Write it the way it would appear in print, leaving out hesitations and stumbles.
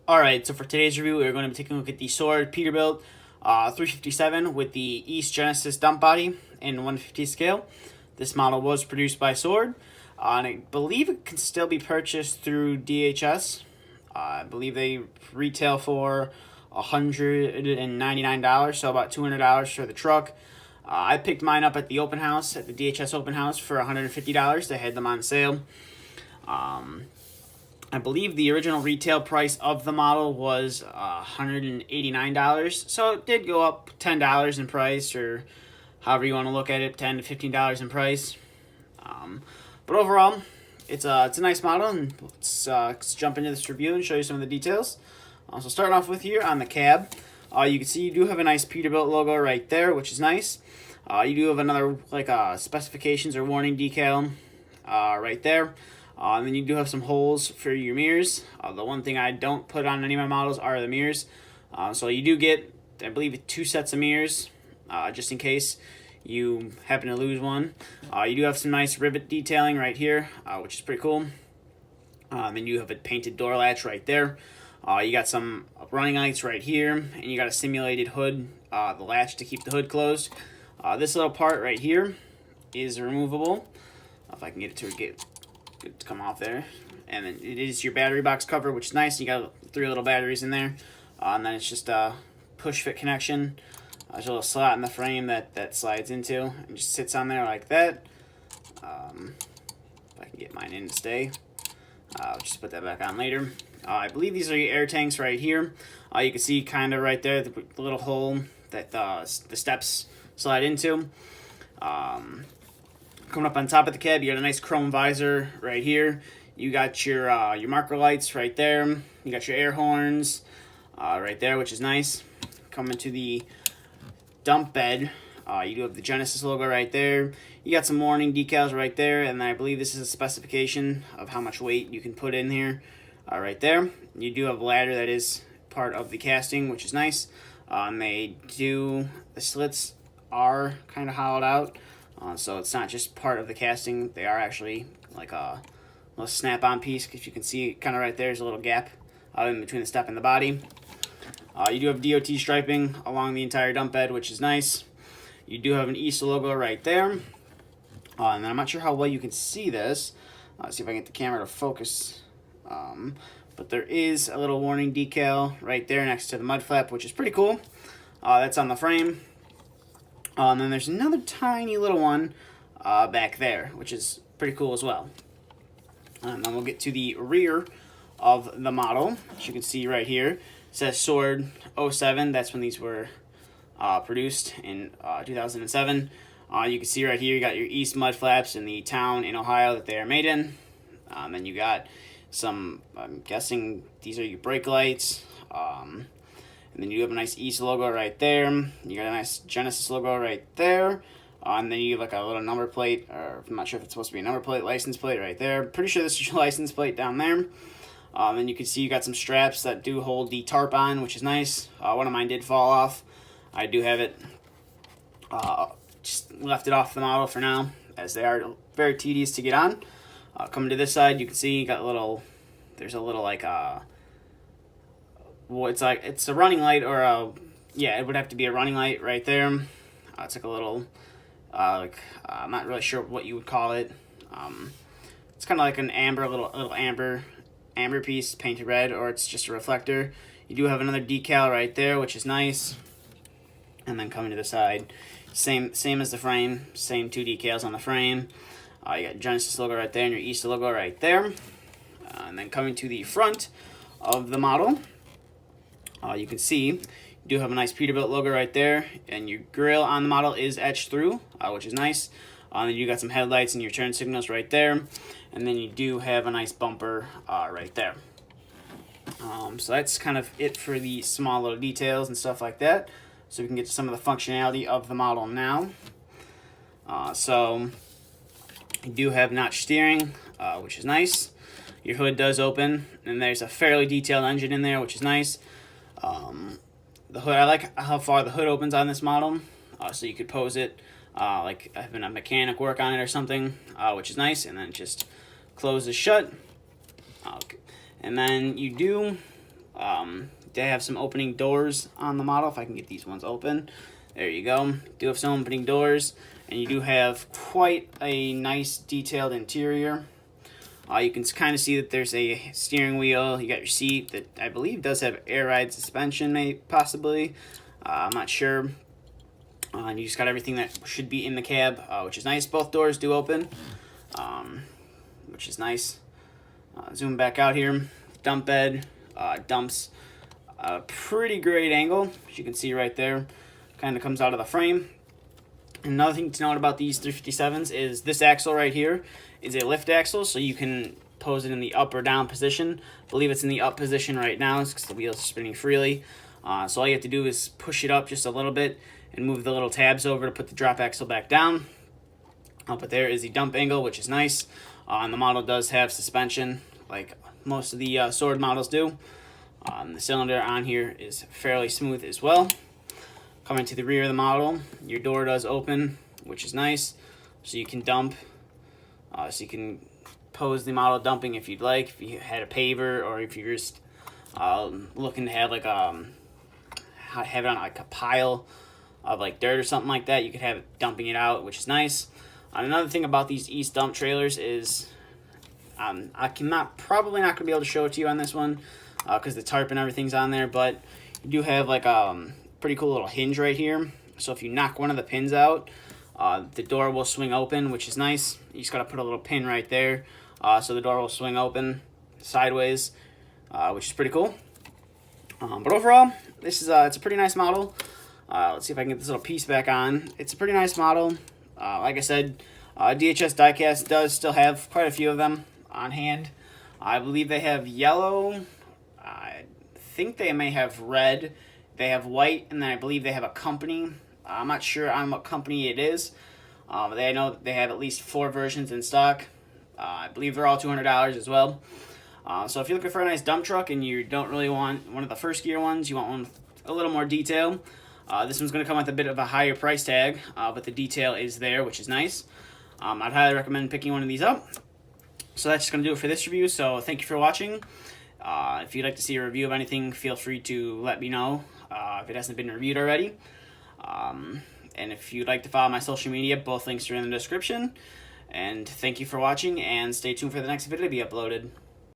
Alright, so for today's review, we're going to be taking a look at the Sword Peterbilt 357 with the East Genesis dump body in 150 scale. This model was produced by Sword, and I believe it can still be purchased through DHS. I believe they retail for $199, so about $200 for the truck. I picked mine up at the open house, at the DHS open house, for $150. They had them on sale. I believe the original retail price of the model was $189, so it did go up $10 in price, or however you want to look at it, $10 to $15 in price. But overall, it's a nice model, and let's jump into this review and show you some of the details. So starting off with here on the cab, you can see you do have a nice Peterbilt logo right there, which is nice. You do have another specifications or warning decal right there. And then you do have some holes for your mirrors. The one thing I don't put on any of my models are the mirrors. So you do get, I believe, 2 sets of mirrors, just in case you happen to lose one. You do have some nice rivet detailing right here, which is pretty cool. Then you have a painted door latch right there. You got some running lights right here, and you got a simulated hood, the latch to keep the hood closed. This little part right here is removable. If I can get it to come off there, and then it is your battery box cover, which is nice. You got 3 little batteries in there, and then it's just a push fit connection. There's a little slot in the frame that slides into and just sits on there like that. If I can get mine in to stay, I'll just put that back on later. I believe these are your air tanks right here. You can see kind of right there the little hole that the steps slide into. Coming up on top of the cab, you got a nice chrome visor right here. You got your marker lights right there. You got your air horns right there, which is nice. Coming to the dump bed, you do have the Genesis logo right there. You got some warning decals right there, and I believe this is a specification of how much weight you can put in here right there. You do have a ladder that is part of the casting, which is nice. The slits are kind of hollowed out. So it's not just part of the casting, they are actually like a little snap-on piece. If you can see kind of right there's a little gap in between the step and the body. You do have DOT striping along the entire dump bed, which is nice. You do have an East logo right there. And then I'm not sure how well you can see this. See if I can get the camera to focus. But there is a little warning decal right there next to the mud flap, which is pretty cool. That's on the frame. And then there's another tiny little one back there, which is pretty cool as well. And then we'll get to the rear of the model, which you can see right here. It says Sword 07. That's when these were produced in 2007. You can see right here you got your East mud flaps in the town in Ohio that they are made in. Then you got some, I'm guessing these are your brake lights. And then you have a nice East logo right there. You got a nice Genesis logo right there. And then you have like a little number plate, or I'm not sure if it's supposed to be a number plate, license plate right there. Pretty sure this is your license plate down there. And you can see you got some straps that do hold the tarp on, which is nice. One of mine did fall off. I do have it. Just left it off the model for now, as they are very tedious to get on. Coming to this side, you can see you got there's a little like well, it's a running light, or it would have to be a running light right there. It's like a little I'm not really sure what you would call it. It's kind of like an little amber piece painted red, or it's just a reflector. You do have another decal right there, which is nice. And then coming to the side, same as the frame, same 2 decals on the frame. You got Genesis logo right there and your East logo right there. And then coming to the front of the model, you can see you do have a nice Peterbilt logo right there, and your grille on the model is etched through, which is nice. Then you got some headlights and your turn signals right there, and then you do have a nice bumper right there. So that's kind of it for the small little details and stuff like that. So we can get to some of the functionality of the model now. So you do have notch steering, which is nice. Your hood does open, and there's a fairly detailed engine in there, which is nice. The hood, I like how far the hood opens on this model, so you could pose it like having a mechanic work on it or something, which is nice, and then just closes shut. And then you do They have some opening doors on the model. If I can get these ones open. There you go. Do have some opening doors, and you do have quite a nice detailed interior. You can kind of see that there's a steering wheel. You got your seat that I believe does have air ride suspension, possibly. I'm not sure. And you just got everything that should be in the cab, which is nice. Both doors do open, which is nice. Zoom back out here. Dump bed. Dumps a pretty great angle, as you can see right there. Kind of comes out of the frame. Another thing to note about these 357s is this axle right here is a lift axle, so you can pose it in the up or down position. I believe it's in the up position right now because the wheels are spinning freely. So all you have to do is push it up just a little bit and move the little tabs over to put the drop axle back down. But there is the dump angle, which is nice. And the model does have suspension, like most of the Sword models do. The cylinder on here is fairly smooth as well. Coming to the rear of the model, your door does open, which is nice. So you can dump. So you can pose the model dumping if you'd like. If you had a paver, or if you're just looking to have like have it on like a pile of like dirt or something like that, you could have it dumping it out, which is nice. Another thing about these East dump trailers is probably not gonna be able to show it to you on this one because the tarp and everything's on there, but you do have like pretty cool little hinge right here. So if you knock one of the pins out, the door will swing open, which is nice. You just got to put a little pin right there, so the door will swing open sideways, which is pretty cool. But overall, this is it's a pretty nice model. Let's see if I can get this little piece back on. It's a pretty nice model. Like I said, DHS Diecast does still have quite a few of them on hand. I believe they have yellow. I think they may have red. They have white, and then I believe they have a company. I'm not sure on what company it is, but I know that they have at least 4 versions in stock. I believe they're all $200 as well. So if you're looking for a nice dump truck and you don't really want one of the first gear ones, you want one with a little more detail, this one's going to come with a bit of a higher price tag, but the detail is there, which is nice. I'd highly recommend picking one of these up. So that's just going to do it for this review, so thank you for watching. If you'd like to see a review of anything, feel free to let me know if it hasn't been reviewed already. And if you'd like to follow my social media, both links are in the description. And thank you for watching, and stay tuned for the next video to be uploaded.